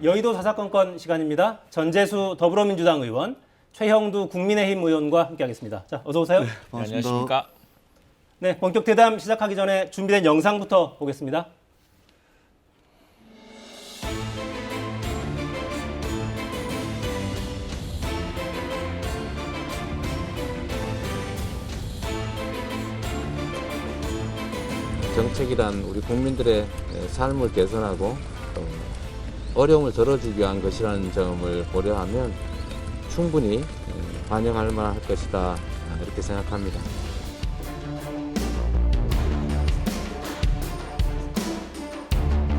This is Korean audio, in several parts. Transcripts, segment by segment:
여의도 사사건건 시간입니다. 전재수 더불어민주당 의원, 최형두 국민의힘 의원과 함께하겠습니다. 자, 어서 오세요. 네, 안녕하십니까. 네, 본격 대담 시작하기 전에 준비된 영상부터 보겠습니다. 정책이란 우리 국민들의 삶을 개선하고 어려움을 덜어주기 위한 것이라는 점을 고려하면 충분히 반영할 만할 것이다, 이렇게 생각합니다.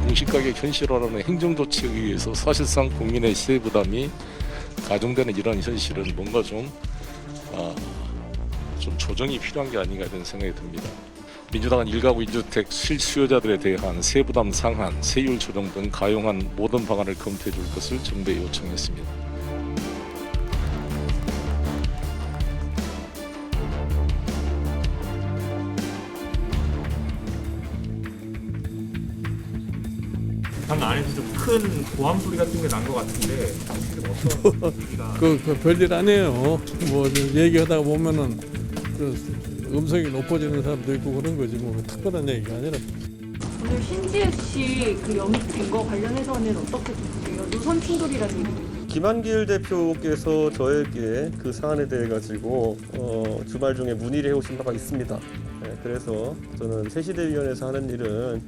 공시가격 현실화라는 행정조치에 의해서 사실상 국민의 세부담이 가중되는 이런 현실은 뭔가 좀 조정이 필요한 게 아닌가 이런 생각이 듭니다. 민주당은 1가구 1주택 실수요자들에 대한 세부담 상한, 세율 조정 등 가용한 모든 방안을 검토해 줄 것을 정부에 요청했습니다. 방 안에서 좀 큰 고함 소리 같은 게 난 것 같은데 어떤 소리가 그 별일 아니에요. 뭐 얘기하다가 보면은 그 음성이 높아지는 사람도 있고 그런 거지 뭐 특별한 얘기가 아니라. 오늘 신지혜 씨 그 영입된 거 관련해서는 어떻게 보세요? 노선 충돌이라는 얘기. 김한길 대표께서 저에게 그 사안에 대해 가지고 주말 중에 문의를 해오신 바가 있습니다. 네, 그래서 저는 새시대위원회에서 하는 일은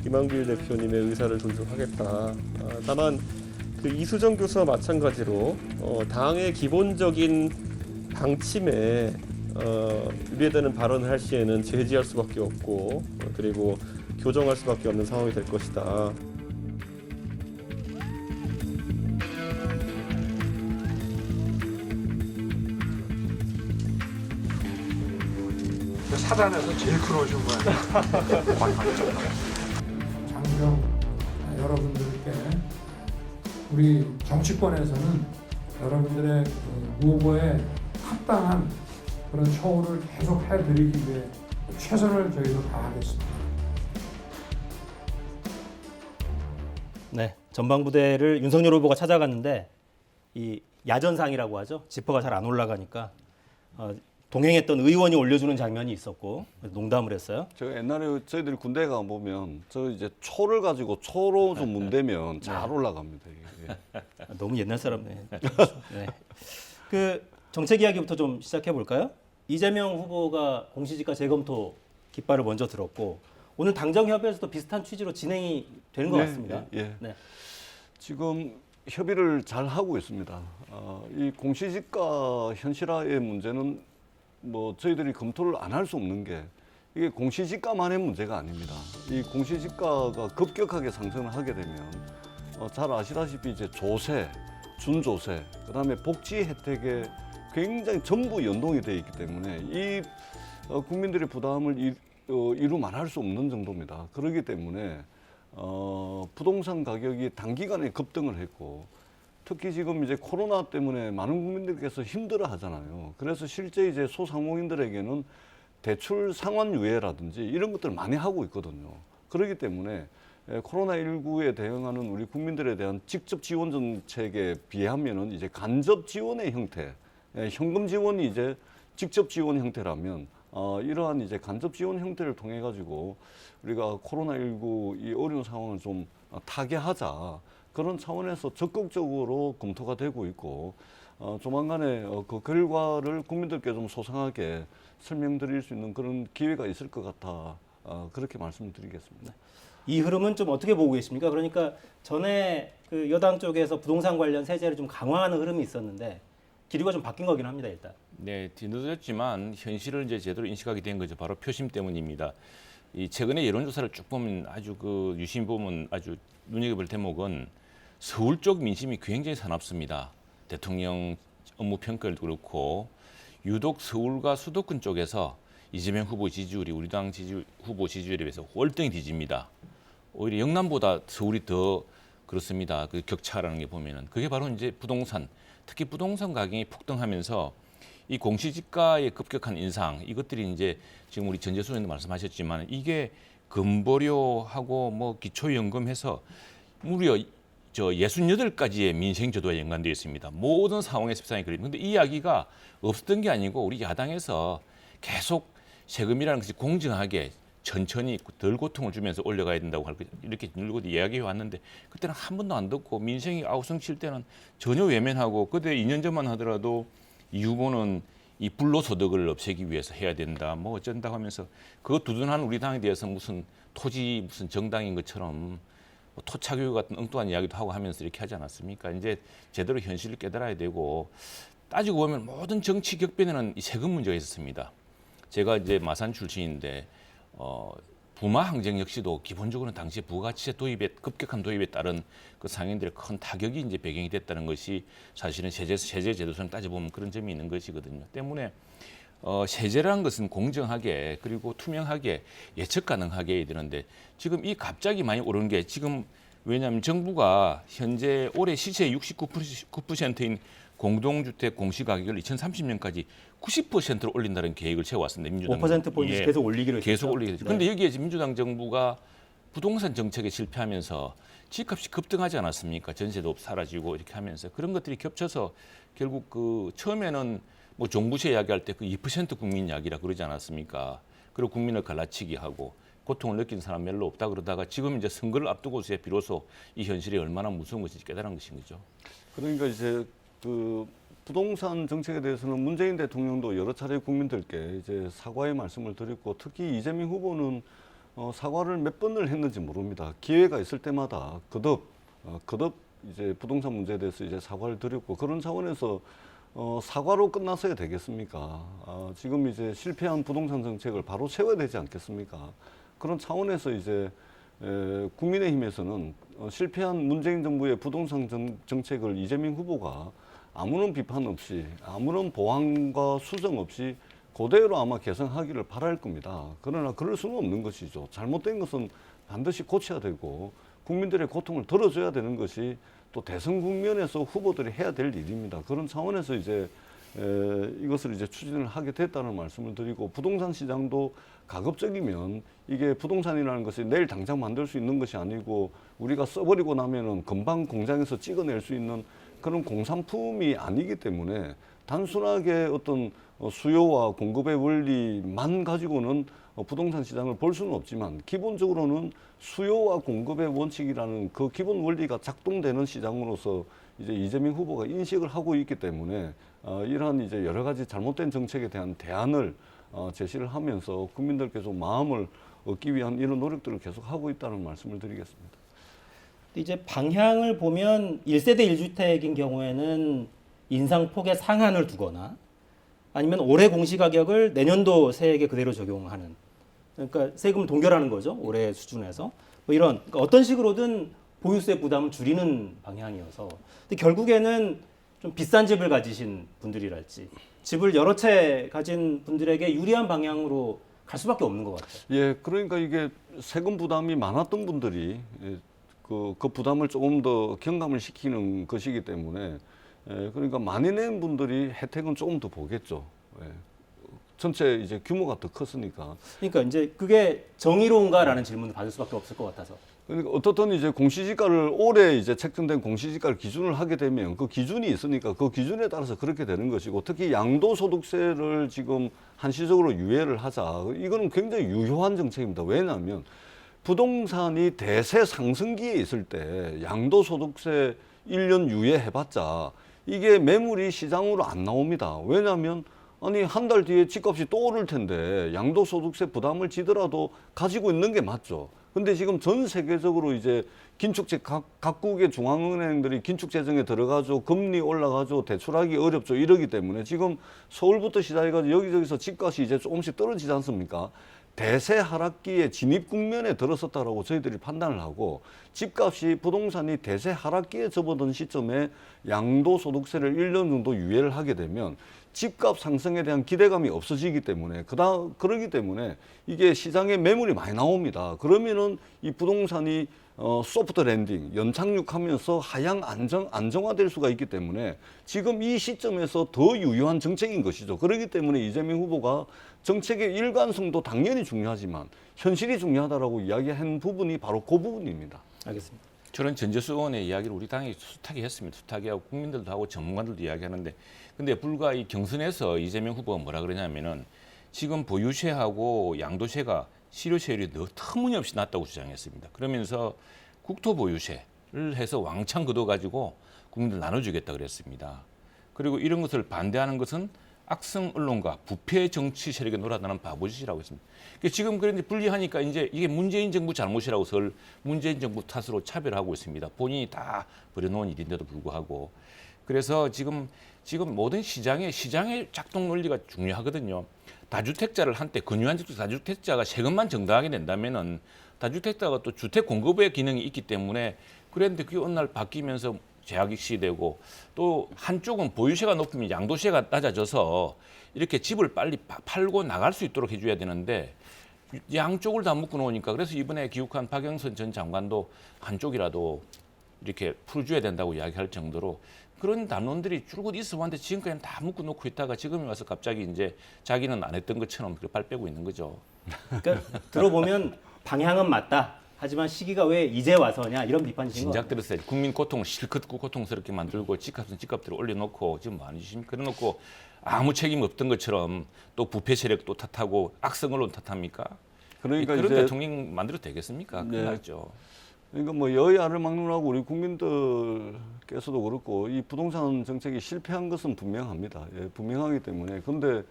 김한길 대표님의 의사를 존중하겠다. 다만 그 이수정 교수와 마찬가지로 당의 기본적인 방침에 위배되는 발언을 할 시에는 제지할 수밖에 없고 그리고 교정할 수밖에 없는 상황이 될 것이다. 사단에서 제일 큰 오신 거예요. 장경 여러분들께 우리 정치권에서는 여러분들의 그 후보에 합당한 그런 처우를 계속 해드리기 위해 최선을 저희도 다하겠습니다. 네, 전방부대를 윤석열 후보가 찾아갔는데 이 야전상이라고 하죠. 지퍼가 잘 안 올라가니까 동행했던 의원이 올려주는 장면이 있었고 농담을 했어요. 제가 옛날에 저희들이 군대 가 보면 저 이제 초를 가지고 초로 좀 문대면 잘 올라갑니다. 이게. 너무 옛날 사람네. 네. 그 정책 이야기부터 좀 시작해 볼까요? 이재명 후보가 공시지가 재검토 깃발을 먼저 들었고 오늘 당정협의회에서도 비슷한 취지로 진행이 되는 것 같습니다. 예. 네. 지금 협의를 잘 하고 있습니다. 이 공시지가 현실화의 문제는 뭐 저희들이 검토를 안 할 수 없는 게 이게 공시지가만의 문제가 아닙니다. 이 공시지가가 급격하게 상승을 하게 되면 잘 아시다시피 이제 조세, 준조세, 그다음에 복지 혜택에 굉장히 전부 연동이 되어 있기 때문에 이 국민들의 부담을 이루 말할 수 없는 정도입니다. 그렇기 때문에 부동산 가격이 단기간에 급등을 했고 특히 지금 이제 코로나 때문에 많은 국민들께서 힘들어 하잖아요. 그래서 실제 이제 소상공인들에게는 대출 상환 유예라든지 이런 것들을 많이 하고 있거든요. 그렇기 때문에 코로나19에 대응하는 우리 국민들에 대한 직접 지원 정책에 비하면은 이제 간접 지원의 형태, 현금 지원이 이제 직접 지원 형태라면 이러한 이제 간접 지원 형태를 통해 가지고 우리가 코로나19 이 어려운 상황을 좀 타개하자. 그런 차원에서 적극적으로 검토가 되고 있고 조만간에 그 결과를 국민들께 좀 소상하게 설명드릴 수 있는 그런 기회가 있을 것 같아 그렇게 말씀드리겠습니다. 이 흐름은 좀 어떻게 보고 계십니까? 그러니까 전에 그 여당 쪽에서 부동산 관련 세제를 좀 강화하는 흐름이 있었는데 기류가 좀 바뀐 거긴 합니다, 일단. 네, 뒤늦었지만 현실을 이제 제대로 인식하게 된 거죠. 바로 표심 때문입니다. 이 최근에 여론조사를 쭉 보면 아주 그 유심 보면 아주 눈여겨볼 대목은 서울 쪽 민심이 굉장히 사납습니다. 대통령 업무 평가도 그렇고 유독 서울과 수도권 쪽에서 이재명 후보 지지율이 우리 당 후보 지지율에 비해서 월등히 뒤집니다. 오히려 영남보다 서울이 더 그렇습니다. 그 격차라는 게 보면은 그게 바로 이제 부동산, 특히 부동산 가격이 폭등하면서 이 공시지가의 급격한 인상 이것들이 이제 지금 우리 전재수 의원도 말씀하셨지만 이게 근보료하고 뭐 기초연금 해서 무려 저 68가지의 민생 제도와 연관되어 있습니다. 모든 상황에서 비상이 걸립니다. 그런데 이 이야기가 없었던 게 아니고 우리 야당에서 계속 세금이라는 것이 공정하게 천천히 덜 고통을 주면서 올려가야 된다고 이렇게 늘고도 이야기해 왔는데 그때는 한 번도 안 듣고 민생이 아우성칠 때는 전혀 외면하고 그때 2년 전만 하더라도 이 후보는 이 불로소득을 없애기 위해서 해야 된다 뭐 어쩐다고 하면서 그거 두둔한 우리 당에 대해서 무슨 토지 무슨 정당인 것처럼 뭐 토착교육 같은 엉뚱한 이야기도 하고 하면서 이렇게 하지 않았습니까? 이제 제대로 현실을 깨달아야 되고 따지고 보면 모든 정치 격변에는 이 세금 문제가 있었습니다. 제가 이제 마산 출신인데 부마 항쟁 역시도 기본적으로는 당시 부가가치세 도입에 급격한 도입에 따른 그 상인들의 큰 타격이 이제 배경이 됐다는 것이 사실은 세제 제도상 따져보면 그런 점이 있는 것이거든요. 때문에 세제라는 것은 공정하게 그리고 투명하게 예측 가능하게 해야 되는데 지금 이 갑자기 많이 오른 게 지금 왜냐하면 정부가 현재 올해 시세 69%인 공동주택 공시가격을 2030년까지 90%로 올린다는 계획을 세워왔습니다. 민주당 5%포인트 예, 계속 올리기로 했죠. 계속 올리겠죠. 그런데 여기에 지금 민주당 정부가 부동산 정책에 실패하면서 집값이 급등하지 않았습니까? 전세도 사라지고 이렇게 하면서 그런 것들이 겹쳐서 결국 그 처음에는 뭐 종부세 이야기할 때 그 2% 국민 이야기라 그러지 않았습니까? 그리고 국민을 갈라치기 하고 고통을 느낀 사람 별로 없다 그러다가 지금 이제 선거를 앞두고서 비로소 이 현실이 얼마나 무서운 것인지 깨달은 것인 거죠. 그러니까 이제 그 부동산 정책에 대해서는 문재인 대통령도 여러 차례 국민들께 이제 사과의 말씀을 드렸고 특히 이재명 후보는 사과를 몇 번을 했는지 모릅니다. 기회가 있을 때마다 거듭 이제 부동산 문제에 대해서 이제 사과를 드렸고 그런 차원에서 사과로 끝났어야 되겠습니까? 지금 이제 실패한 부동산 정책을 바로 세워야 되지 않겠습니까? 그런 차원에서 이제 국민의힘에서는 실패한 문재인 정부의 부동산 정책을 이재명 후보가 아무런 비판 없이 아무런 보완과 수정 없이 그대로 아마 개선하기를 바랄 겁니다. 그러나 그럴 수는 없는 것이죠. 잘못된 것은 반드시 고쳐야 되고 국민들의 고통을 덜어줘야 되는 것이 또 대선 국면에서 후보들이 해야 될 일입니다. 그런 차원에서 이제 이것을 이제 추진을 하게 됐다는 말씀을 드리고 부동산 시장도 가급적이면 이게 부동산이라는 것이 내일 당장 만들 수 있는 것이 아니고 우리가 써버리고 나면은 금방 공장에서 찍어낼 수 있는 그런 공산품이 아니기 때문에 단순하게 어떤 수요와 공급의 원리만 가지고는 부동산 시장을 볼 수는 없지만 기본적으로는 수요와 공급의 원칙이라는 그 기본 원리가 작동되는 시장으로서 이제 이재명 후보가 인식을 하고 있기 때문에 이러한 이제 여러 가지 잘못된 정책에 대한 대안을 제시를 하면서 국민들께서 마음을 얻기 위한 이런 노력들을 계속 하고 있다는 말씀을 드리겠습니다. 이제 방향을 보면 1세대 1주택인 경우에는 인상폭의 상한을 두거나 아니면 올해 공시가격을 내년도 세액에 그대로 적용하는 그러니까 세금 동결하는 거죠. 올해 수준에서 뭐 이런 그러니까 어떤 식으로든 보유세 부담을 줄이는 방향이어서 근데 결국에는 좀 비싼 집을 가지신 분들이랄지 집을 여러 채 가진 분들에게 유리한 방향으로 갈 수밖에 없는 것 같아요. 예, 그러니까 이게 세금 부담이 많았던 분들이 그 부담을 조금 더 경감을 시키는 것이기 때문에 그러니까 많이 낸 분들이 혜택은 조금 더 보겠죠. 전체 이제 규모가 더 컸으니까. 그러니까 이제 그게 정의로운가라는 질문을 받을 수밖에 없을 것 같아서. 그러니까 어떻든 이제 공시지가를 올해 이제 책정된 공시지가를 기준을 하게 되면 그 기준이 있으니까 그 기준에 따라서 그렇게 되는 것이고 특히 양도소득세를 지금 한시적으로 유예를 하자. 이거는 굉장히 유효한 정책입니다. 왜냐하면 부동산이 대세 상승기에 있을 때 양도소득세 1년 유예해봤자 이게 매물이 시장으로 안 나옵니다. 왜냐하면 아니 한 달 뒤에 집값이 또 오를 텐데 양도소득세 부담을 지더라도 가지고 있는 게 맞죠. 근데 지금 전 세계적으로 이제 긴축재 각국의 중앙은행들이 긴축 재정에 들어가죠. 금리 올라가죠. 대출하기 어렵죠. 이러기 때문에 지금 서울부터 시작해가지고 여기저기서 집값이 이제 조금씩 떨어지지 않습니까? 대세 하락기에 진입 국면에 들어섰다라고 저희들이 판단을 하고 집값이 부동산이 대세 하락기에 접어든 시점에 양도소득세를 1년 정도 유예를 하게 되면 집값 상승에 대한 기대감이 없어지기 때문에 그러기 때문에 이게 시장에 매물이 많이 나옵니다. 그러면은 이 부동산이 소프트 랜딩, 연착륙하면서 하향 안정화될 수가 있기 때문에 지금 이 시점에서 더 유효한 정책인 것이죠. 그렇기 때문에 이재명 후보가 정책의 일관성도 당연히 중요하지만 현실이 중요하다라고 이야기한 부분이 바로 그 부분입니다. 알겠습니다. 저는 전재수 의원의 이야기를 우리 당이 숱하게 했습니다. 숱하게 하고 국민들도 하고 전문가들도 이야기하는데, 근데 불과 이 경선에서 이재명 후보가 뭐라 그러냐면은 지금 보유세하고 양도세가 실효세율이 터무니없이 낮다고 주장했습니다. 그러면서 국토보유세를 해서 왕창 걷어가지고 국민들 나눠주겠다 그랬습니다. 그리고 이런 것을 반대하는 것은 악성 언론과 부패 정치 세력에 놀아나는 바보짓이라고 했습니다. 지금 그런데 분리하니까 이제 이게 문재인 정부 잘못이라고 설 문재인 정부 탓으로 차별하고 있습니다. 본인이 다 버려놓은 일인데도 불구하고. 그래서 지금 모든 시장의 작동 논리가 중요하거든요. 다주택자를 한때 근유한 집도 다주택자가 세금만 정당하게 낸다면은 다주택자가 또 주택 공급의 기능이 있기 때문에 그런데 그게 어느 날 바뀌면서 제약익시 되고 또 한쪽은 보유세가 높으면 양도세가 낮아져서 이렇게 집을 빨리 팔고 나갈 수 있도록 해줘야 되는데 양쪽을 다 묶어 놓으니까 그래서 이번에 귀국한 박영선 전 장관도 한쪽이라도 이렇게 풀어줘야 된다고 이야기할 정도로 그런 담론들이 줄곧 있어 왔는데 지금까지는 다 묶어 놓고 있다가 지금에 와서 갑자기 이제 자기는 안 했던 것처럼 발 빼고 있는 거죠. 그러니까 들어보면 방향은 맞다. 하지만 시기가 왜 이제 와서냐 이런 비판이신 거예요. 진작 들었어요. 국민 고통을 실컷 고통스럽게 만들고 집값은 집값대로 올려놓고 지금 뭐 아니십니까? 그래놓고 아무 책임 없던 것처럼 또 부패 세력 또 탓하고 악성 언론 탓합니까? 그러니까 그런 이제 대통령 만들어도 되겠습니까? 큰일 났죠. 그러니까 뭐 여야를 막론하고 우리 국민들께서도 그렇고 이 부동산 정책이 실패한 것은 분명합니다. 예, 분명하기 때문에 근데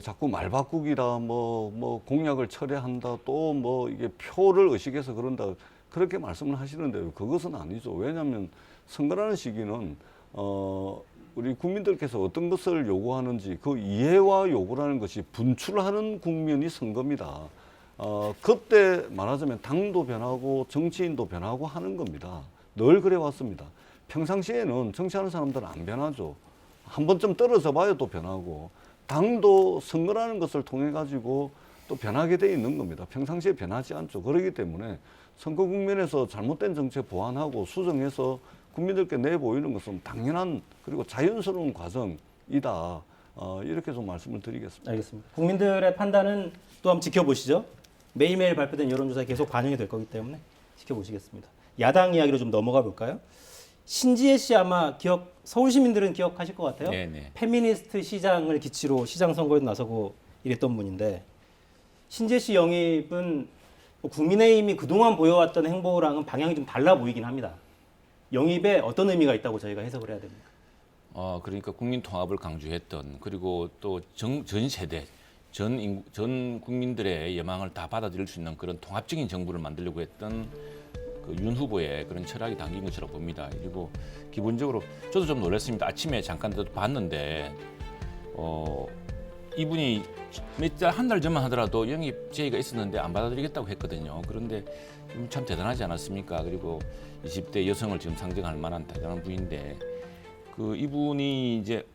자꾸 말 바꾸기다 뭐 공약을 철회한다 또 뭐 이게 표를 의식해서 그런다 그렇게 말씀을 하시는데 그것은 아니죠. 왜냐하면 선거라는 시기는 우리 국민들께서 어떤 것을 요구하는지 그 이해와 요구라는 것이 분출하는 국면이 선거입니다. 그때 말하자면 당도 변하고 정치인도 변하고 하는 겁니다. 늘 그래 왔습니다. 평상시에는 정치하는 사람들은 안 변하죠. 한 번쯤 떨어져 봐야 또 변하고 당도 선거라는 것을 통해 가지고 또 변하게 돼 있는 겁니다. 평상시에 변하지 않죠. 그렇기 때문에 선거 국면에서 잘못된 정책 보완하고 수정해서 국민들께 내보이는 것은 당연한 그리고 자연스러운 과정이다. 이렇게 좀 말씀을 드리겠습니다. 알겠습니다. 국민들의 판단은 또 한번 지켜보시죠. 매일매일 발표된 여론조사에 계속 반영이 될 거기 때문에 지켜보시겠습니다. 야당 이야기로 좀 넘어가 볼까요? 신지혜 씨 아마 서울 시민들은 기억하실 것 같아요. 네네. 페미니스트 시장을 기치로 시장 선거에도 나서고 이랬던 분인데 신지혜 씨 영입은 국민의힘이 그동안 보여왔던 행보랑은 방향이 좀 달라 보이긴 합니다. 영입에 어떤 의미가 있다고 저희가 해석을 해야 됩니까? 그러니까 국민 통합을 강조했던 그리고 또 전 세대 전 국민들의 예망을 다 받아들일 수 있는 그런 통합적인 정부를 만들려고 했던 그 윤 후보의 그런 철학이 담긴 것이라고 봅니다. 그리고 기본적으로 저도 좀 놀랐습니다. 아침에 잠깐 봤는데 이분이 한 달 전만 하더라도 영입 제의가 있었는데 안 받아들이겠다고 했거든요. 그런데 참 대단하지 않았습니까? 그리고 20대 여성을 지금 상징할 만한 대단한 분인데 그 이분이 이제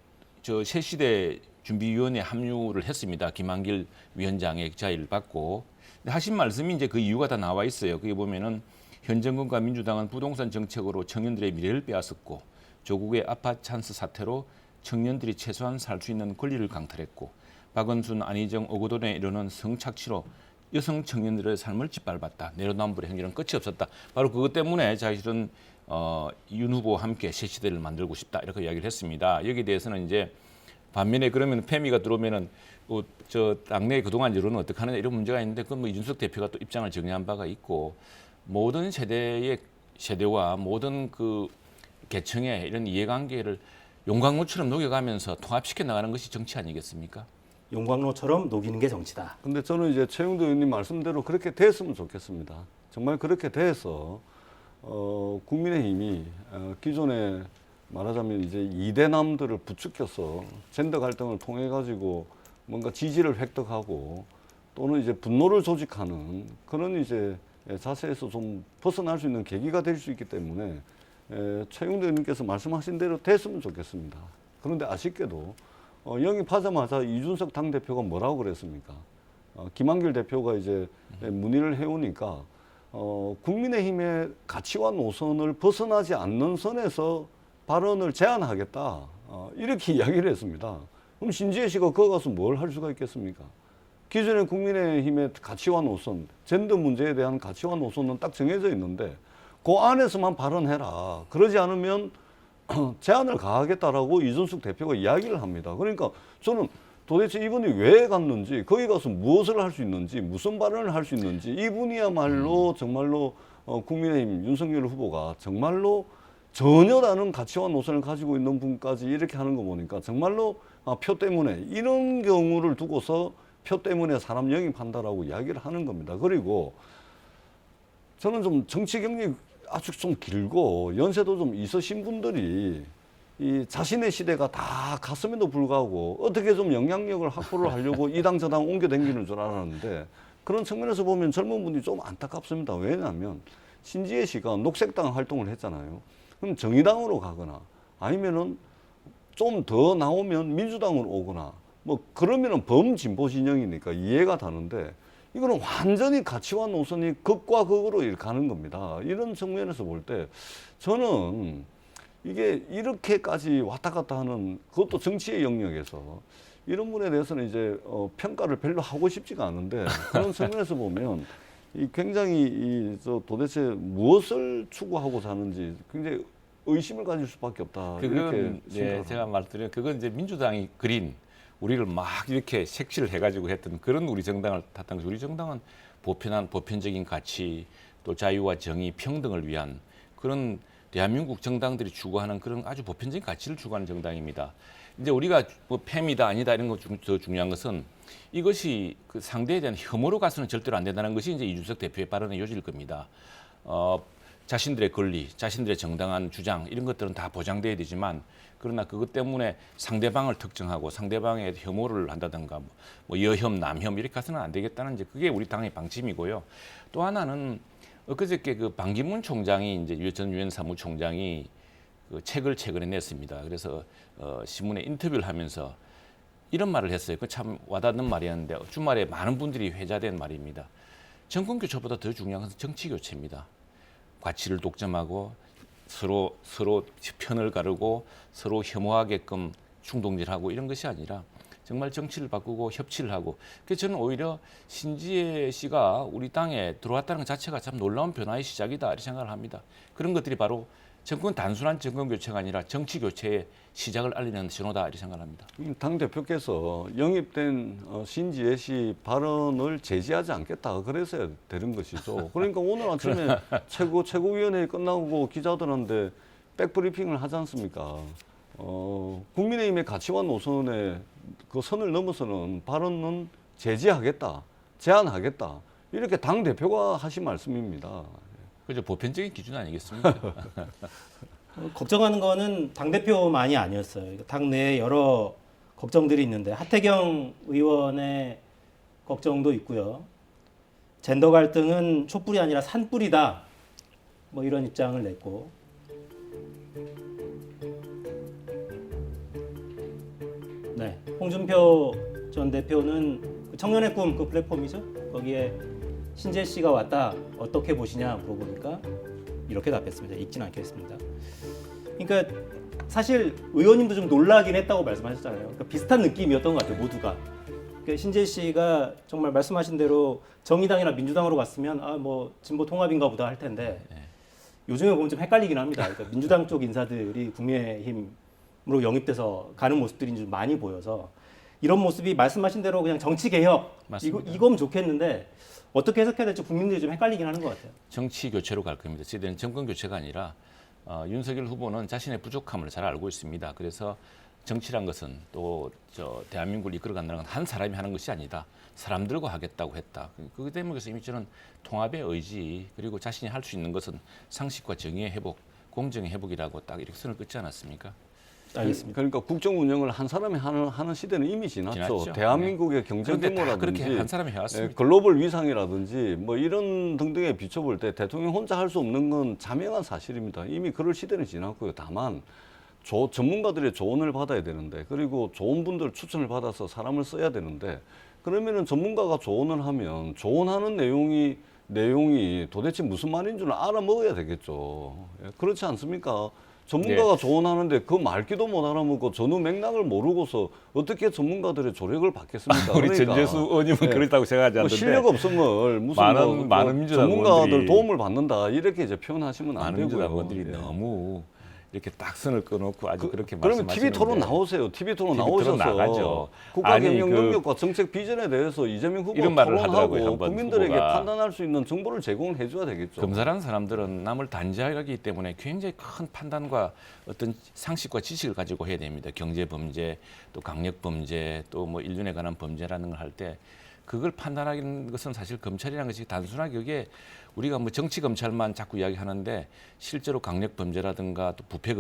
저 새시대 준비위원회 합류를 했습니다. 김한길 위원장의 자의를 받고 하신 말씀이 이제 그 이유가 다 나와 있어요. 거기 보면은 현 정권과 민주당은 부동산 정책으로 청년들의 미래를 빼앗았고 조국의 아파트 찬스 사태로 청년들이 최소한 살 수 있는 권리를 강탈했고 박원순, 안희정, 오거돈에 이르는 성착취로 여성 청년들의 삶을 짓밟았다. 내로남불의 행위는 끝이 없었다. 바로 그것 때문에 사실은 윤 후보와 함께 새 시대를 만들고 싶다 이렇게 이야기를 했습니다. 여기에 대해서는 이제 반면에 그러면 페미가 들어오면은 저 당내 그동안 여론은 어떻게 하느냐 이런 문제가 있는데 그건 뭐 이준석 대표가 또 입장을 정리한 바가 있고 모든 세대와 모든 그 계층의 이런 이해관계를 용광로처럼 녹여가면서 통합시켜 나가는 것이 정치 아니겠습니까? 용광로처럼 녹이는 게 정치다. 근데 저는 이제 최영도 의원님 말씀대로 그렇게 됐으면 좋겠습니다. 정말 그렇게 돼서 국민의힘이 기존에 말하자면 이제 이대남들을 부추겨서 젠더 갈등을 통해 가지고 뭔가 지지를 획득하고 또는 이제 분노를 조직하는 그런 이제 자세에서 좀 벗어날 수 있는 계기가 될 수 있기 때문에 최영도 의원님께서 말씀하신 대로 됐으면 좋겠습니다. 그런데 아쉽게도 영입하자마자 이준석 당대표가 뭐라고 그랬습니까? 김한길 대표가 이제 문의를 해오니까 국민의힘의 가치와 노선을 벗어나지 않는 선에서 발언을 제한하겠다. 이렇게 이야기를 했습니다. 그럼 신지혜 씨가 거기 가서 뭘 할 수가 있겠습니까? 기존의 국민의힘의 가치와 노선, 젠더 문제에 대한 가치와 노선은 딱 정해져 있는데 그 안에서만 발언해라. 그러지 않으면 제한을 가하겠다라고 이준석 대표가 이야기를 합니다. 그러니까 저는 도대체 이분이 왜 갔는지, 거기 가서 무엇을 할 수 있는지, 무슨 발언을 할 수 있는지, 이분이야말로 정말로 국민의힘 윤석열 후보가 정말로 전혀 다른 가치와 노선을 가지고 있는 분까지 이렇게 하는 거 보니까 정말로 표 때문에, 이런 경우를 두고서 표 때문에 사람 영입한다라고 이야기를 하는 겁니다. 그리고 저는 좀 정치 경력이 아주 좀 길고 연세도 좀 있으신 분들이 이 자신의 시대가 다 갔음에도 불구하고 어떻게 좀 영향력을 확보를 하려고 이 당 저 당 옮겨 다니는 줄 알았는데, 그런 측면에서 보면 젊은 분이 좀 안타깝습니다. 왜냐하면 신지혜 씨가 녹색당 활동을 했잖아요. 그럼 정의당으로 가거나 아니면은 좀 더 나오면 민주당으로 오거나 뭐 그러면은 범진보 진영이니까 이해가 가는데, 이거는 완전히 가치와 노선이 극과 극으로 이렇게 가는 겁니다. 이런 측면에서 볼 때 저는 이게 이렇게까지 왔다 갔다 하는, 그것도 정치의 영역에서 이런 분에 대해서는 이제 평가를 별로 하고 싶지가 않은데, 그런 측면에서 보면 이 굉장히 저 도대체 무엇을 추구하고자 하는지 굉장히 의심을 가질 수밖에 없다. 그건 제가 말드린 그건 이제 민주당이 그린 우리를 막 이렇게 색칠을 해가지고 했던 그런 우리 정당을 탓한 거죠. 우리 정당은 보편적인 가치, 또 자유와 정의, 평등을 위한 그런 대한민국 정당들이 추구하는 그런 아주 보편적인 가치를 추구하는 정당입니다. 이제 우리가 뭐 팸이다 아니다 이런 것 중 더 중요한 것은 이것이 그 상대에 대한 혐오로 가서는 절대로 안 된다는 것이 이제 이준석 대표의 발언의 요지일 겁니다. 자신들의 권리, 자신들의 정당한 주장 이런 것들은 다 보장돼야 되지만, 그러나 그것 때문에 상대방을 특정하고 상대방에 혐오를 한다든가 뭐 여혐, 남혐 이렇게 가서는 안 되겠다는 이제 그게 우리 당의 방침이고요. 또 하나는 엊그저께 그 반기문 총장이 이제 전 유엔 사무총장이 그 책을 최근에 냈습니다. 그래서 신문에 인터뷰를 하면서 이런 말을 했어요. 그 참 와닿는 말이었는데 주말에 많은 분들이 회자된 말입니다. 정권 교체보다 더 중요한 것은 정치 교체입니다. 가치를 독점하고 서로 편을 가르고 서로 혐오하게끔 충동질하고 이런 것이 아니라 정말 정치를 바꾸고 협치를 하고, 그래서 저는 오히려 신지혜 씨가 우리 당에 들어왔다는 것 자체가 참 놀라운 변화의 시작이다 이렇게 생각을 합니다. 그런 것들이 바로 단순한 정권 교체가 아니라 정치 교체의 시작을 알리는 신호다 이렇게 생각합니다. 당 대표께서 영입된 신지혜 씨 발언을 제지하지 않겠다 그래서 되는 것이죠. 그러니까 오늘 아침에 최고위원회 끝나고 기자들한테 백브리핑을 하지 않습니까? 국민의힘의 가치와 노선의 그 선을 넘어서는 발언은 제지하겠다, 제한하겠다 이렇게 당 대표가 하신 말씀입니다. 그죠, 보편적인 기준 아니겠습니까? 걱정하는 거는 당대표만이 아니었어요. 당내에 여러 걱정들이 있는데 하태경 의원의 걱정도 있고요. 젠더 갈등은 촛불이 아니라 산불이다. 뭐 이런 입장을 냈고, 네, 홍준표 전 대표는 청년의 꿈 그 플랫폼이죠. 거기에 신재 씨가 왔다 어떻게 보시냐 물어보니까 이렇게 답했습니다. 읽진 않겠습니다. 그러니까 사실 의원님도 좀 놀라긴 했다고 말씀하셨잖아요. 그러니까 비슷한 느낌이었던 것 같아요, 모두가. 그러니까 신재 씨가 정말 말씀하신 대로 정의당이나 민주당으로 갔으면 뭐 진보 통합인가 보다 할 텐데 요즘에 보면 좀 헷갈리긴 합니다. 그러니까 민주당 쪽 인사들이 국민의힘으로 영입돼서 가는 모습들이 좀 많이 보여서 이런 모습이 말씀하신 대로 그냥 정치 개혁 이거면 좋겠는데 어떻게 해석해야 될지 국민들이 좀 헷갈리긴 하는 것 같아요. 정치 교체로 갈 겁니다. 저희들은 정권 교체가 아니라 윤석열 후보는 자신의 부족함을 잘 알고 있습니다. 그래서 정치란 것은 또 대한민국을 이끌어간다는 건 한 사람이 하는 것이 아니다. 사람들과 하겠다고 했다. 그것 때문에 이미 저는 통합의 의지 그리고 자신이 할 수 있는 것은 상식과 정의의 회복, 공정의 회복이라고 딱 이렇게 선을 긋지 않았습니까? 알겠습니다. 그러니까 국정 운영을 한 사람이 하는 시대는 이미 지났죠. 대한민국의 경제 규모라든지 그렇게 한 사람이 해왔습니다. 글로벌 위상이라든지 뭐 이런 등등에 비춰볼 때 대통령 혼자 할 수 없는 건 자명한 사실입니다. 이미 그럴 시대는 지났고요. 다만 전문가들의 조언을 받아야 되는데, 그리고 좋은 분들 추천을 받아서 사람을 써야 되는데, 그러면은 전문가가 조언을 하면 조언하는 내용이 도대체 무슨 말인 줄 알아먹어야 되겠죠. 그렇지 않습니까? 전문가가 조언하는데 그 말귀도 못 알아먹고 전후 맥락을 모르고서 어떻게 전문가들의 조력을 받겠습니까? 우리 전재수 의원님은 네. 그렇다고 생각하지 뭐 않는데 실력 없음을 무슨 많은 민주당 전문가들 의원들이 도움을 받는다 이렇게 이제 표현하시면 안 많은 되고요. 민주당 의원들이 예. 너무 이렇게 딱 선을 끊어놓고 아주 그렇게 그러면 말씀하시는데 TV 토론 나오세요. TV 토론 TV 토론 나오셔서 나가죠. 국가 아니, 경영 그 능력과 정책 비전에 대해서 이재명 후보 이런 말을 토론하고 하더라고요, 한번 국민들에게 후보가. 판단할 수 있는 정보를 제공을 해줘야 되겠죠. 검사라는 사람들은 남을 단죄하기 때문에 굉장히 큰 판단과 어떤 상식과 지식을 가지고 해야 됩니다. 경제 범죄, 또 강력 범죄, 또 뭐 인륜에 관한 범죄라는 걸 할 때 그걸 판단하는 것은 사실 검찰이라는 것이 단순하게 그게 우리가 뭐 정치 검찰만 자꾸 이야기하는데 실제로 강력 범죄라든가 또 부패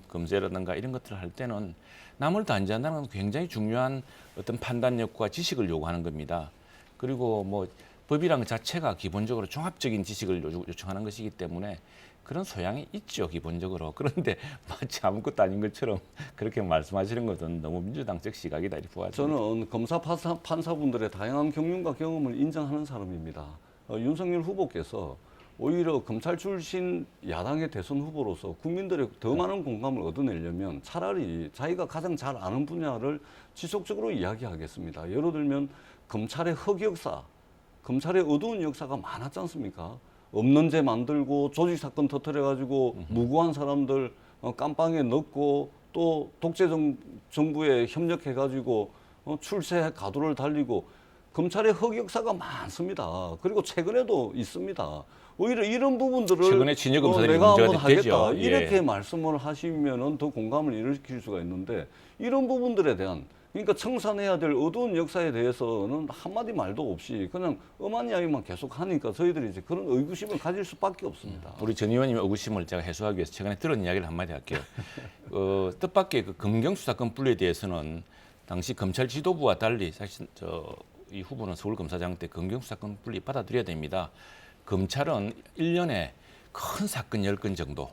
범죄라든가 이런 것들을 할 때는 남을 단죄한다는 건 굉장히 중요한 어떤 판단력과 지식을 요구하는 겁니다. 그리고 뭐 법이란 것 자체가 기본적으로 종합적인 지식을 요청하는 것이기 때문에 그런 소양이 있죠, 기본적으로. 그런데 마치 아무것도 아닌 것처럼 그렇게 말씀하시는 것은 너무 민주당적 시각이다 이렇게 보아집니다. 저는 검사 판사분들의 다양한 경륜과 경험을 인정하는 사람입니다. 윤석열 후보께서 오히려 검찰 출신 야당의 대선 후보로서 국민들의 더 많은 공감을 얻어내려면 차라리 자기가 가장 잘 아는 분야를 지속적으로 이야기하겠습니다. 예를 들면 검찰의 흑역사, 검찰의 어두운 역사가 많았지 않습니까? 없는 죄 만들고 조직 사건 터뜨려가지고 무고한 사람들 깜빵에 넣고 또 독재 정부에 협력해가지고 출세 가도를 달리고 검찰의 흑역사가 많습니다. 그리고 최근에도 있습니다. 오히려 이런 부분들을 최근에 진역 검사들이 내가 문제가 한번 하겠다 되죠. 이렇게 예. 말씀을 하시면은 더 공감을 일으킬 수가 있는데 이런 부분들에 대한 그러니까 청산해야 될 어두운 역사에 대해서는 한마디 말도 없이 그냥 엄한 이야기만 계속 하니까 저희들이 이제 그런 의구심을 가질 수밖에 없습니다. 우리 전 의원님의 의구심을 제가 해소하기 위해서 최근에 들은 이야기를 한마디 할게요. 뜻밖의 그 검경수사권 분리에 대해서는 당시 검찰 지도부와 달리 사실 이 후보는 서울검사장 때 검경수사권 분리 받아들여야 됩니다. 검찰은 1년에 큰 사건 10건 정도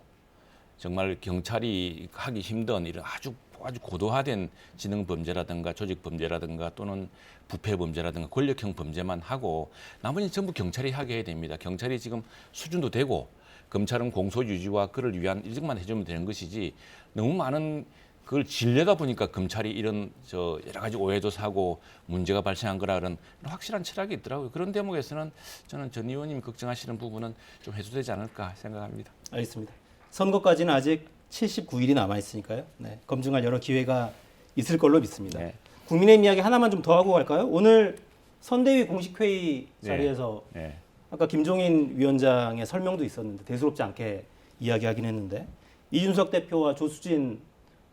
정말 경찰이 하기 힘든 이런 아주 고도화된 지능 범죄라든가 조직 범죄라든가 또는 부패 범죄라든가 권력형 범죄만 하고 나머지는 전부 경찰이 하게 해야 됩니다. 경찰이 지금 수준도 되고 검찰은 공소 유지와 그를 위한 일정만 해주면 되는 것이지 너무 많은 그걸 질려다 보니까 검찰이 이런 여러 가지 오해도 사고 문제가 발생한 거라 그런 확실한 철학이 있더라고요. 그런 대목에서는 저는 전 의원님이 걱정하시는 부분은 좀 해소되지 않을까 생각합니다. 알겠습니다. 선거까지는 아직 79일이 남아 있으니까요. 네, 검증할 여러 기회가 있을 걸로 믿습니다. 네. 국민의힘 이야기 하나만 좀 더 하고 갈까요? 오늘 선대위 공식 회의 자리에서 네. 아까 김종인 위원장의 설명도 있었는데 대수롭지 않게 이야기하긴 했는데 이준석 대표와 조수진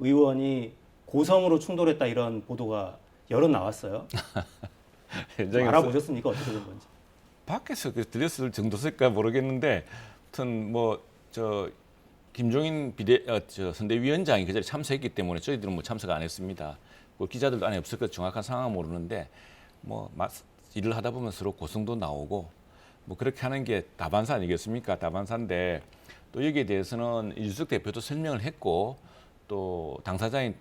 의원이 고성으로 충돌했다 이런 보도가 여러 나왔어요. 좀 알아보셨습니까? 어떻게 된 건지. 밖에서 들렸을 정도일까 모르겠는데, 아무튼 김종인 선대위원장이 그 자리에 참석했기 때문에 저희들은 뭐 참석 안 했습니다. 뭐 기자들도 안에 없을 것 정확한 상황은 모르는데 일을 하다 보면 서로 고성도 나오고 뭐 그렇게 하는 게 다반사 아니겠습니까? 다반사인데 또 여기에 대해서는 이준석 대표도 설명을 했고 또 당사자인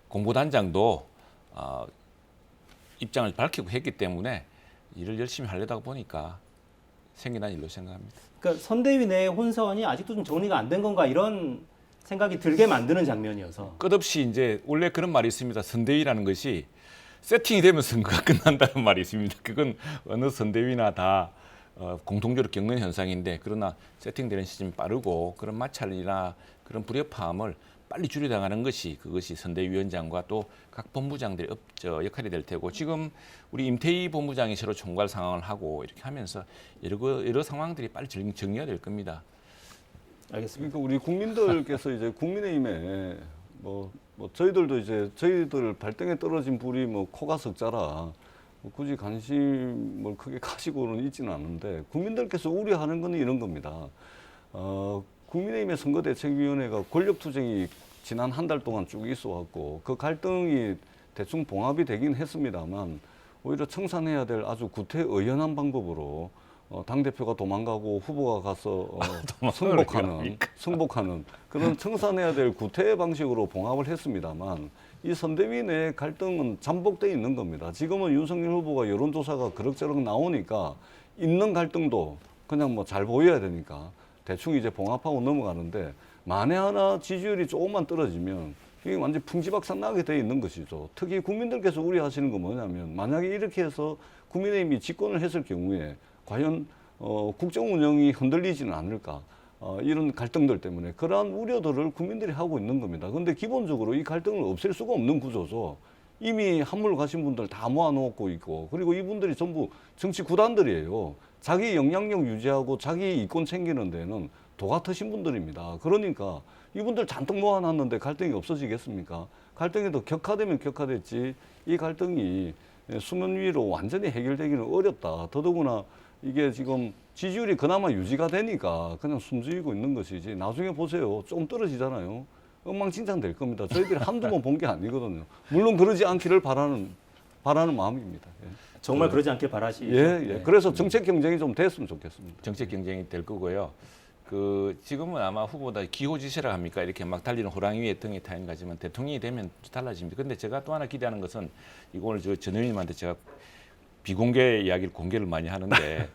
공보단장도 입장을 밝히고 했기 때문에 일을 열심히 하려다 보니까 생겨난 일로 생각합니다. 그러니까 선대위 내 혼선이 아직도 좀 정리가 안 된 건가 이런 생각이 들게 만드는 장면이어서 끝없이 이제 원래 그런 말이 있습니다. 선대위라는 것이 세팅이 되면 선거가 끝난다는 말이 있습니다. 그건 어느 선대위나 다 공통적으로 겪는 현상인데 그러나 세팅되는 시점이 빠르고 그런 마찰이나 그런 불협화음을 빨리 줄여나가는 것이 그것이 선대위원장과 또 각 본부장들의 역할이 될 테고 지금 우리 임태희 본부장이 새로 총괄 상황을 하고 이렇게 하면서 여러 상황들이 빨리 정리가 될 겁니다. 알겠습니다. 그러니까 우리 국민들께서 이제 국민의힘에 저희들도 이제 저희들 발등에 떨어진 불이 코가 석자라 굳이 관심을 크게 가지고는 있지는 않는데 국민들께서 우려하는 건 이런 겁니다. 국민의힘의 선거대책위원회가 권력투쟁이 지난 한 달 동안 쭉 있어왔고 그 갈등이 대충 봉합이 되긴 했습니다만 오히려 청산해야 될 아주 구태의연한 방법으로 당대표가 도망가고 후보가 가서 승복하는 그런 청산해야 될 구태의 방식으로 봉합을 했습니다만 이 선대위 내 갈등은 잠복돼 있는 겁니다. 지금은 윤석열 후보가 여론조사가 그럭저럭 나오니까 있는 갈등도 그냥 잘 보여야 되니까 대충 이제 봉합하고 넘어가는데 만에 하나 지지율이 조금만 떨어지면 이게 완전 풍지박산 나게 돼 있는 것이죠. 특히 국민들께서 우려하시는 건 뭐냐면 만약에 이렇게 해서 국민의힘이 집권을 했을 경우에 과연 국정 운영이 흔들리지는 않을까 이런 갈등들 때문에 그러한 우려들을 국민들이 하고 있는 겁니다. 그런데 기본적으로 이 갈등을 없앨 수가 없는 구조죠. 이미 한물 가신 분들 다 모아놓고 있고 그리고 이분들이 전부 정치 구단들이에요. 자기 영향력 유지하고 자기 이권 챙기는 데는 도 같으신 분들입니다. 그러니까 이분들 잔뜩 모아놨는데 갈등이 없어지겠습니까? 갈등이 더 격화되면 격화됐지 이 갈등이 수면 위로 완전히 해결되기는 어렵다. 더더구나 이게 지금 지지율이 그나마 유지가 되니까 그냥 숨지고 있는 것이지 나중에 보세요. 좀 떨어지잖아요. 엉망진창 될 겁니다. 저희들이 한두 번 본 게 아니거든요. 물론 그러지 않기를 바라는 마음입니다. 예. 정말 그러지 않길 바라시죠. 예. 네. 그래서 정책 경쟁이 좀 됐으면 좋겠습니다. 정책 경쟁이 될 거고요. 그 지금은 아마 후보다 기호지시라 합니까? 이렇게 막 달리는 호랑이 위에 등에 타는 거지만 대통령이 되면 달라집니다. 근데 제가 또 하나 기대하는 것은 이거 오늘 전 의원님한테 제가 비공개 이야기를 공개를 많이 하는데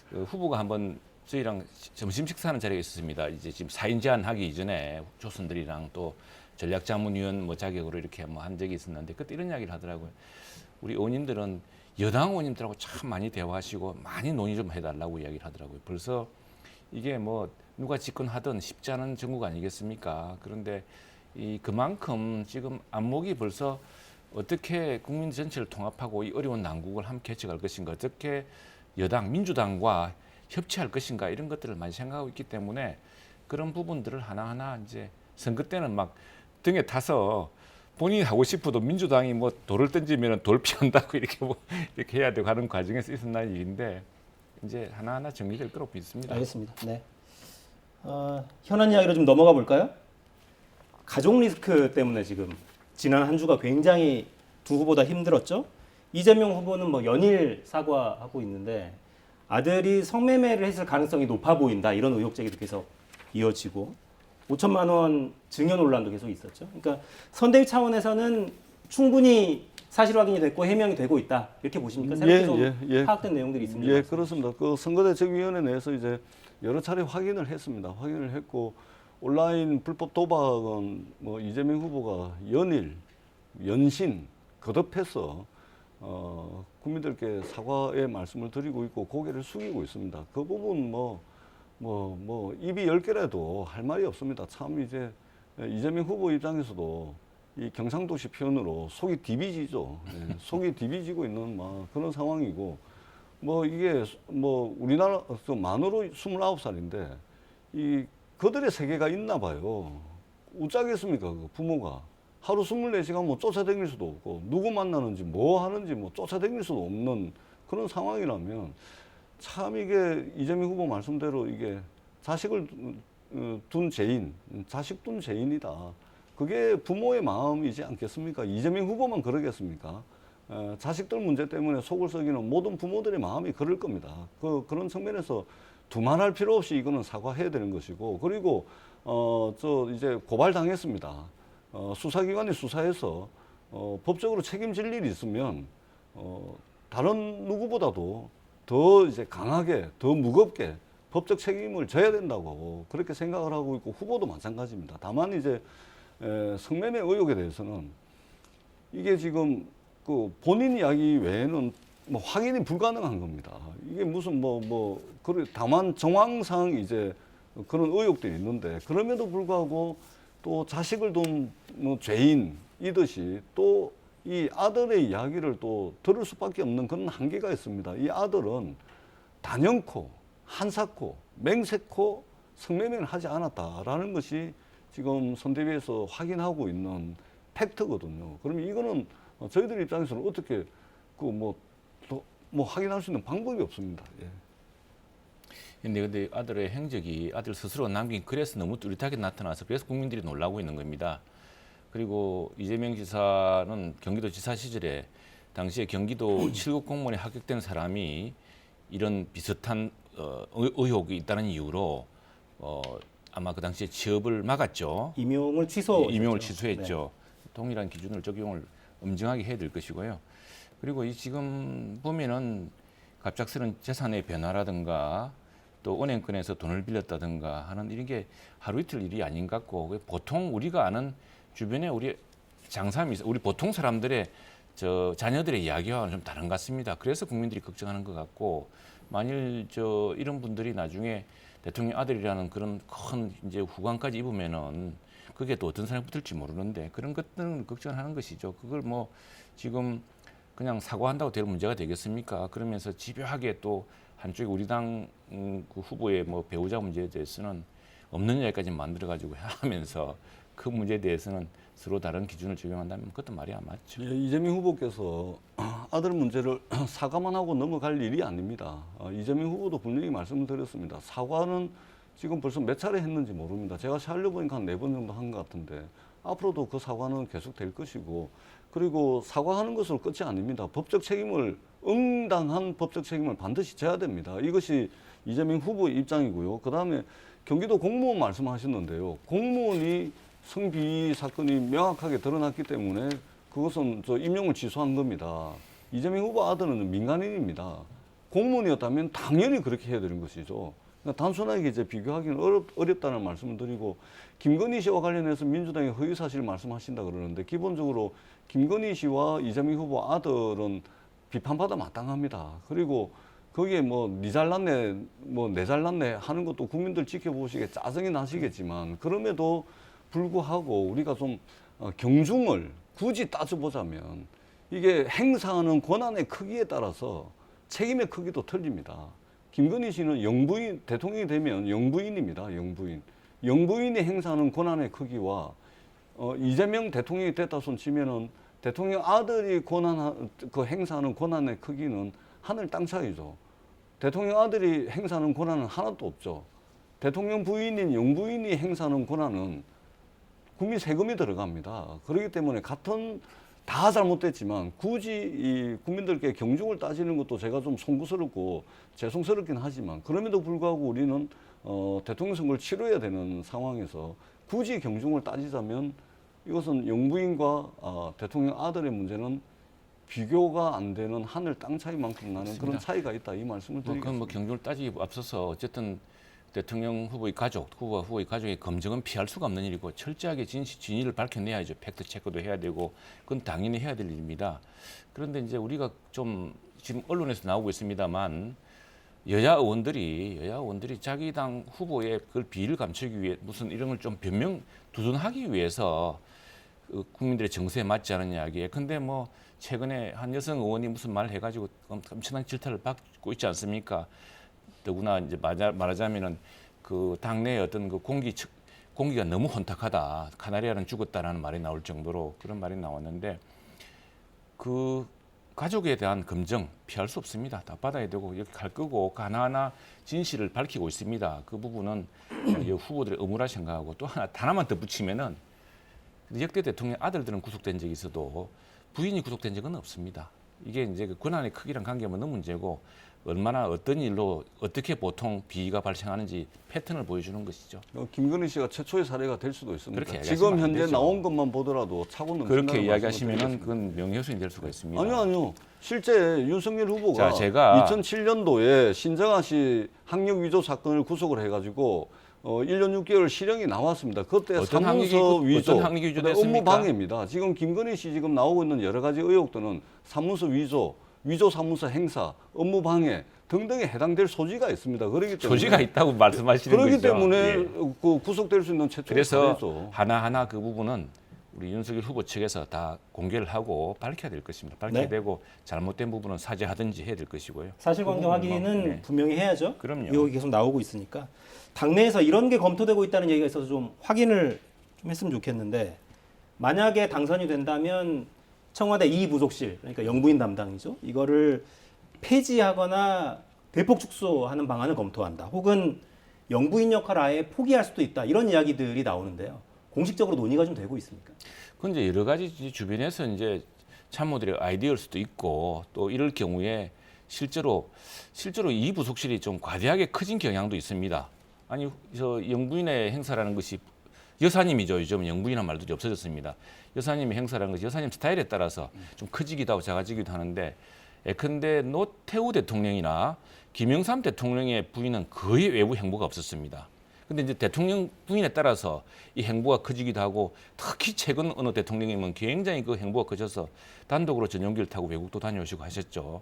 그 후보가 한번 저희랑 점심 식사하는 자리가 있었습니다. 이제 지금 4인 제안하기 이전에 조선들이랑 또 전략자문위원 뭐 자격으로 이렇게 뭐 한 적이 있었는데 그때 이런 이야기를 하더라고요. 우리 의원님들은 여당 의원님들하고 참 많이 대화하시고 많이 논의 좀 해달라고 이야기를 하더라고요. 벌써 이게 뭐 누가 집권하든 쉽지 않은 정국 아니겠습니까? 그런데 그만큼 지금 안목이 벌써 어떻게 국민 전체를 통합하고 이 어려운 난국을 함께 헤쳐갈 것인가, 어떻게 여당 민주당과 협치할 것인가 이런 것들을 많이 생각하고 있기 때문에 그런 부분들을 하나하나 이제 선거 때는 막 등에 타서 본인이 하고 싶어도 민주당이 뭐 돌을 던지면 돌 피한다고 이렇게 해야 되고 하는 과정에서 있었던 일인데 이제 하나하나 정리될 거라고 믿습니다. 알겠습니다. 네. 현안 이야기로 좀 넘어가 볼까요? 가족 리스크 때문에 지금 지난 한 주가 굉장히 두 후보 다 힘들었죠. 이재명 후보는 뭐 연일 사과하고 있는데 아들이 성매매를 했을 가능성이 높아 보인다 이런 의혹 제기도 계속 이어지고 5천만 원 증여 논란도 계속 있었죠. 그러니까 선대위 차원에서는 충분히 사실 확인이 됐고 해명이 되고 있다 이렇게 보십니까? 새롭게 좀 파악된 내용들이 있습니다. 예, 그렇습니다. 그 선거대책위원회 내에서 이제 여러 차례 확인을 했습니다. 확인을 했고 온라인 불법 도박은 뭐 이재명 후보가 연신 거듭해서 국민들께 사과의 말씀을 드리고 있고 고개를 숙이고 있습니다. 그 부분 뭐 입이 10개라도 할 말이 없습니다. 참 이제 이재명 후보 입장에서도 이 경상도시 표현으로 속이 디비지죠. 예, 속이 디비지고 있는 막 그런 상황이고 뭐 이게 뭐 우리나라 만으로 29살인데 이 그들의 세계가 있나 봐요. 우짜겠습니까? 그 부모가 하루 24시간 뭐 쫓아다닐 수도 없고 누구 만나는지 뭐 하는지 뭐 쫓아다닐 수도 없는 그런 상황이라면 참 이게 이재명 후보 말씀대로 이게 자식을 둔 죄인, 자식 둔 죄인이다. 그게 부모의 마음이지 않겠습니까? 이재명 후보만 그러겠습니까? 자식들 문제 때문에 속을 썩이는 모든 부모들의 마음이 그럴 겁니다. 그런 측면에서 두말할 필요 없이 이거는 사과해야 되는 것이고, 그리고 이제 고발당했습니다. 수사기관이 수사해서 법적으로 책임질 일이 있으면 다른 누구보다도 더 이제 강하게, 더 무겁게 법적 책임을 져야 된다고 그렇게 생각을 하고 있고 후보도 마찬가지입니다. 다만 이제 성매매 의혹에 대해서는 이게 지금 그 본인 이야기 외에는 뭐 확인이 불가능한 겁니다. 이게 무슨 다만 정황상 이제 그런 의혹들이 있는데 그럼에도 불구하고 또 자식을 둔 뭐 죄인이듯이 또 이 아들의 이야기를 또 들을 수밖에 없는 그런 한계가 있습니다. 이 아들은 단연코 한사코 맹세코 성매매를 하지 않았다라는 것이 지금 선대위에서 확인하고 있는 팩트거든요. 그러면 이거는 저희들 입장에서는 어떻게 확인할 수 있는 방법이 없습니다. 예. 근데 아들의 행적이 아들 스스로 남긴 글에서 너무 뚜렷하게 나타나서 그래서 국민들이 놀라고 있는 겁니다. 그리고 이재명 지사는 경기도지사 시절에 당시에 경기도 7급 공무원에 합격된 사람이 이런 비슷한 의혹이 있다는 이유로 아마 그 당시에 취업을 막았죠. 임용을 취소했죠. 네. 동일한 기준을 적용을 엄정하게 해야 될 것이고요. 그리고 지금 보면은 갑작스런 재산의 변화라든가 또 은행권에서 돈을 빌렸다든가 하는 이런 게 하루 이틀 일이 아닌 것 같고 보통 우리가 아는 주변에 우리 장사미 우리 보통 사람들의 저 자녀들의 이야기와는 좀 다른 것 같습니다. 그래서 국민들이 걱정하는 것 같고 만일 저 이런 분들이 나중에 대통령 아들이라는 그런 큰 이제 후광까지 입으면은 그게 또 어떤 사람이 붙을지 모르는데 그런 것들은 걱정하는 것이죠. 그걸 뭐 지금 그냥 사과한다고 될 문제가 되겠습니까? 그러면서 집요하게 또 한쪽에 우리 당 그 후보의 뭐 배우자 문제에 대해서는 없는 이야기까지 만들어 가지고 하면서 그 문제에 대해서는 서로 다른 기준을 적용한다면 그것도 말이 안 맞죠. 예, 이재명 후보께서 아들 문제를 사과만 하고 넘어갈 일이 아닙니다. 이재명 후보도 분명히 말씀을 드렸습니다. 사과는 지금 벌써 몇 차례 했는지 모릅니다. 제가 살려보니까 한 4번 정도 한 것 같은데 앞으로도 그 사과는 계속 될 것이고 그리고 사과하는 것으로 끝이 아닙니다. 법적 책임을 응당한 법적 책임을 반드시 져야 됩니다. 이것이 이재명 후보의 입장이고요. 그다음에 경기도 공무원 말씀하셨는데요. 공무원이 성비위 사건이 명확하게 드러났기 때문에 그것은 저 임용을 취소한 겁니다. 이재명 후보 아들은 민간인입니다. 공무원이었다면 당연히 그렇게 해야 되는 것이죠. 그러니까 단순하게 이제 비교하기는 어렵다는 말씀을 드리고 김건희 씨와 관련해서 민주당의 허위 사실 말씀하신다 그러는데 기본적으로 김건희 씨와 이재명 후보 아들은 비판받아 마땅합니다. 그리고 거기에 뭐 니 잘났네, 뭐 내 잘났네 하는 것도 국민들 지켜보시기에 짜증이 나시겠지만 그럼에도 불구하고 우리가 좀 경중을 굳이 따져보자면 이게 행사하는 권한의 크기에 따라서 책임의 크기도 틀립니다. 김건희 씨는 영부인, 대통령이 되면 영부인입니다. 영부인. 영부인이 행사하는 권한의 크기와 이재명 대통령이 됐다 손 치면은 대통령 아들이 행사하는 권한의 크기는 하늘 땅 차이죠. 대통령 아들이 행사하는 권한은 하나도 없죠. 대통령 부인인 영부인이 행사하는 권한은 국민 세금이 들어갑니다. 그렇기 때문에 다 잘못됐지만 굳이 이 국민들께 경중을 따지는 것도 제가 좀 송구스럽고 죄송스럽긴 하지만 그럼에도 불구하고 우리는 대통령 선거를 치러야 되는 상황에서 굳이 경중을 따지자면 이것은 영부인과 대통령 아들의 문제는 비교가 안 되는 하늘 땅 차이만큼 나는 그런 차이가 있다 이 말씀을 드리겠습니다. 그건 뭐 경중을 따지기 앞서서 어쨌든 대통령 후보의 가족, 후보의 가족의 검증은 피할 수가 없는 일이고 철저하게 진위를 밝혀내야죠. 팩트 체크도 해야 되고 그건 당연히 해야 될 일입니다. 그런데 이제 우리가 좀 지금 언론에서 나오고 있습니다만 여야 의원들이 자기 당 후보의 그걸 비리를 감추기 위해 무슨 이런 걸 좀 변명 두둔하기 위해서 국민들의 정서에 맞지 않은 이야기에 근데 뭐 최근에 한 여성 의원이 무슨 말을 해가지고 엄청난 질타를 받고 있지 않습니까? 더구나 이제 말하자면은 그 당내의 어떤 그 공기가 너무 혼탁하다. 카나리아는 죽었다라는 말이 나올 정도로 그런 말이 나왔는데 그 가족에 대한 검증 피할 수 없습니다. 다 받아야 되고 이렇게 갈 거고 하나하나 진실을 밝히고 있습니다. 그 부분은 후보들의 의무라 생각하고 또 하나만 덧붙이면은 역대 대통령 아들들은 구속된 적이 있어도 부인이 구속된 적은 없습니다. 이게 이제 그 권한의 크기랑 관계없는 문제고 얼마나 어떤 일로 어떻게 보통 비위가 발생하는지 패턴을 보여주는 것이죠. 김건희 씨가 최초의 사례가 될 수도 있습니다. 그렇게 지금 현재 되죠. 나온 것만 보더라도 차고 넘친다는 그렇게 이야기하시면은 말씀을 그건 명예훼손이 될 수가 있습니다. 아니요. 실제 윤석열 후보가 자, 제가 2007년도에 신정아 씨 학력 위조 사건을 구속을 해가지고 1년 6개월 실형이 나왔습니다. 그때 어떤 사문서 위조, 어떤 학력이 그다음에 위조됐습니까? 업무 방해입니다. 지금 김건희 씨 지금 나오고 있는 여러 가지 의혹들은 사문서 위조, 위조 사무소 행사, 업무 방해 등등에 해당될 소지가 있습니다. 그렇기 때문에 소지가 있다고 말씀하시는 그렇기 거죠. 때문에 예. 그 구속될 수 있는 최초의 그래서 사례죠. 하나하나 그 부분은 우리 윤석열 후보 측에서 다 공개를 하고 밝혀야 될 것입니다. 밝혀야 네. 되고 잘못된 부분은 사죄하든지 해야 될 것이고요. 사실관계 확인은 네. 분명히 해야죠. 그럼요. 의혹이 계속 나오고 있으니까 당내에서 이런 게 검토되고 있다는 얘기가 있어서 좀 확인을 좀 했으면 좋겠는데 만약에 당선이 된다면 청와대 이부속실 그러니까 영부인 담당이죠. 이거를 폐지하거나 대폭 축소하는 방안을 검토한다. 혹은 영부인 역할을 아예 포기할 수도 있다. 이런 이야기들이 나오는데요. 공식적으로 논의가 좀 되고 있습니까? 그건 이제 여러 가지 주변에서 이제 참모들의 아이디어일 수도 있고 또 이럴 경우에 실제로 이 부속실이 좀 과대하게 커진 경향도 있습니다. 아니 저 영부인의 행사라는 것이 여사님이죠. 요즘 영부인이라는 말도 없어졌습니다. 여사님의 행사라는 것이 여사님 스타일에 따라서 좀 커지기도 하고 작아지기도 하는데 예컨대 노태우 대통령이나 김영삼 대통령의 부인은 거의 외부 행보가 없었습니다. 근데 이제 대통령 부인에 따라서 이 행보가 커지기도 하고 특히 최근 어느 대통령이면 굉장히 그 행보가 커져서 단독으로 전용기를 타고 외국도 다녀오시고 하셨죠.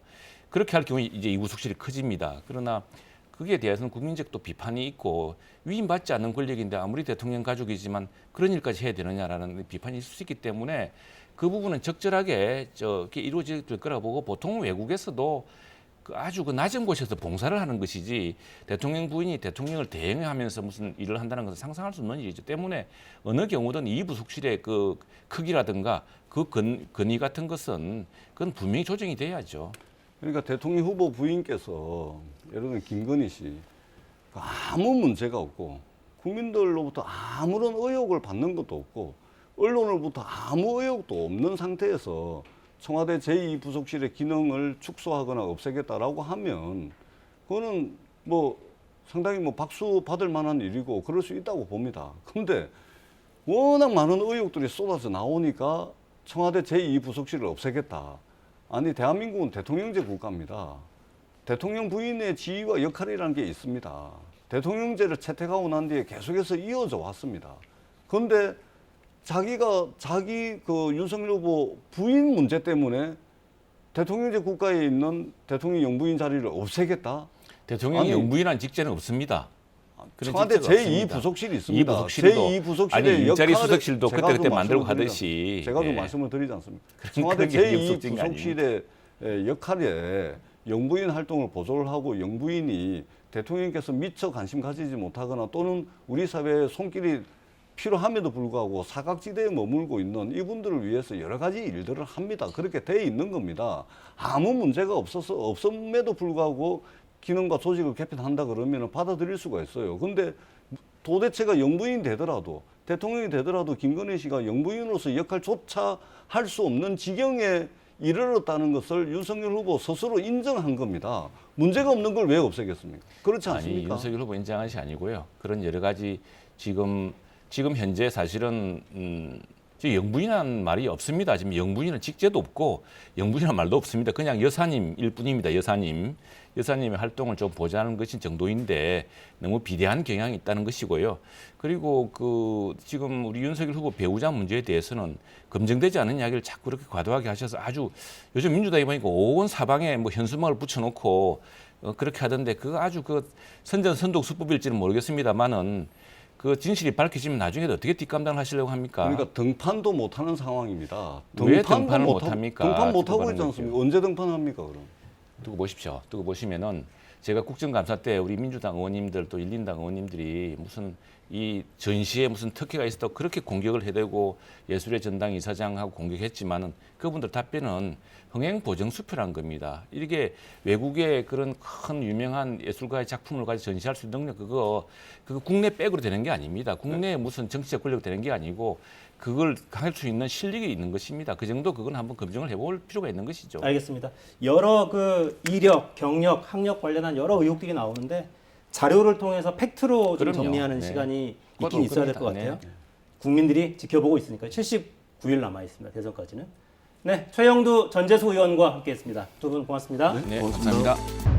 그렇게 할 경우에 이제 이구속실이 커집니다. 그러나 거기에 대해서는 국민적 또 비판이 있고 위임받지 않는 권력인데 아무리 대통령 가족이지만 그런 일까지 해야 되느냐라는 비판이 있을 수 있기 때문에 그 부분은 적절하게 이루어질 거라고 보고 보통 외국에서도 아주 그 낮은 곳에서 봉사를 하는 것이지 대통령 부인이 대통령을 대행하면서 무슨 일을 한다는 것은 상상할 수 없는 일이기 때문에 어느 경우든 이 부속실의 그 크기라든가 그 건의 같은 것은 그건 분명히 조정이 돼야죠. 그러니까 대통령 후보 부인께서 예를 들면 김건희 씨 아무 문제가 없고 국민들로부터 아무런 의혹을 받는 것도 없고 언론으로부터 아무 의혹도 없는 상태에서 청와대 제2부속실의 기능을 축소하거나 없애겠다라고 하면 그거는 뭐 상당히 뭐 박수 받을 만한 일이고 그럴 수 있다고 봅니다. 그런데 워낙 많은 의혹들이 쏟아져 나오니까 청와대 제2부속실을 없애겠다. 아니 대한민국은 대통령제 국가입니다. 대통령 부인의 지위와 역할이라는 게 있습니다. 대통령제를 채택하고 난 뒤에 계속해서 이어져 왔습니다. 그런데 자기 그 윤석열 후보 부인 문제 때문에 대통령제 국가에 있는 대통령 영부인 자리를 없애겠다? 대통령 영부인한 직제는 없습니다. 청와대 제2부속실이 있습니다. 제2부속실의 일자리 수석실도 그때 만들고 하듯이 제가 좀 말씀을 드리지 않습니까? 청와대 제2부속실의 역할에 영부인 활동을 보조를 하고 영부인이 대통령께서 미처 관심 가지지 못하거나 또는 우리 사회에 손길이 필요함에도 불구하고 사각지대에 머물고 있는 이분들을 위해서 여러 가지 일들을 합니다. 그렇게 돼 있는 겁니다. 아무 문제가 없음에도 불구하고 기능과 조직을 개편한다 그러면 받아들일 수가 있어요. 근데 도대체가 영부인 되더라도 대통령이 되더라도 김건희 씨가 영부인으로서 역할조차 할 수 없는 지경에 이르렀다는 것을 윤석열 후보 스스로 인정한 겁니다. 문제가 없는 걸 왜 없애겠습니까? 그렇지 않습니까? 아니, 윤석열 후보 인정한 것이 아니고요. 그런 여러 가지 지금 현재 사실은 영부인이라는 말이 없습니다. 지금 영부인은 직제도 없고 영부인이라는 말도 없습니다. 그냥 여사님일 뿐입니다. 여사님의 활동을 좀 보좌하는 것이 정도인데 너무 비대한 경향이 있다는 것이고요. 그리고 지금 우리 윤석열 후보 배우자 문제에 대해서는 검증되지 않은 이야기를 자꾸 그렇게 과도하게 하셔서 아주 요즘 민주당이 보니까 온 사방에 뭐 현수막을 붙여놓고 그렇게 하던데 그거 아주 선전선독 수법일지는 모르겠습니다만은 그 진실이 밝혀지면 나중에 어떻게 뒷감당을 하시려고 합니까? 그러니까 등판도 못하는 상황입니다. 왜 등판을 못합니까? 등판 못하고 있지 않습니까? 언제 등판합니까 그럼? 두고 보십시오. 두고 보시면은 제가 국정감사 때 우리 민주당 의원님들 또 일린당 의원님들이 무슨 이 전시에 무슨 특혜가 있었다고 그렇게 공격을 해대고 예술의 전당 이사장하고 공격했지만은 그분들 답변은 흥행 보정 수표란 겁니다. 이게 외국의 그런 큰 유명한 예술가의 작품을 가지고 전시할 수 있는 능력 그거 국내 백으로 되는 게 아닙니다. 국내에 무슨 정치적 권력 되는 게 아니고 그걸 할 수 있는 실력이 있는 것입니다. 그 정도 그건 한번 검증을 해볼 필요가 있는 것이죠. 알겠습니다. 여러 이력, 경력, 학력 관련한 여러 의혹들이 나오는데 자료를 통해서 팩트로 좀 정리하는 시간이 있긴 있어야 될 것 같아요. 국민들이 지켜보고 있으니까 79일 남아 있습니다. 대선까지는. 네, 최영두 전재수 의원과 함께했습니다. 두 분 고맙습니다. 네, 감사합니다.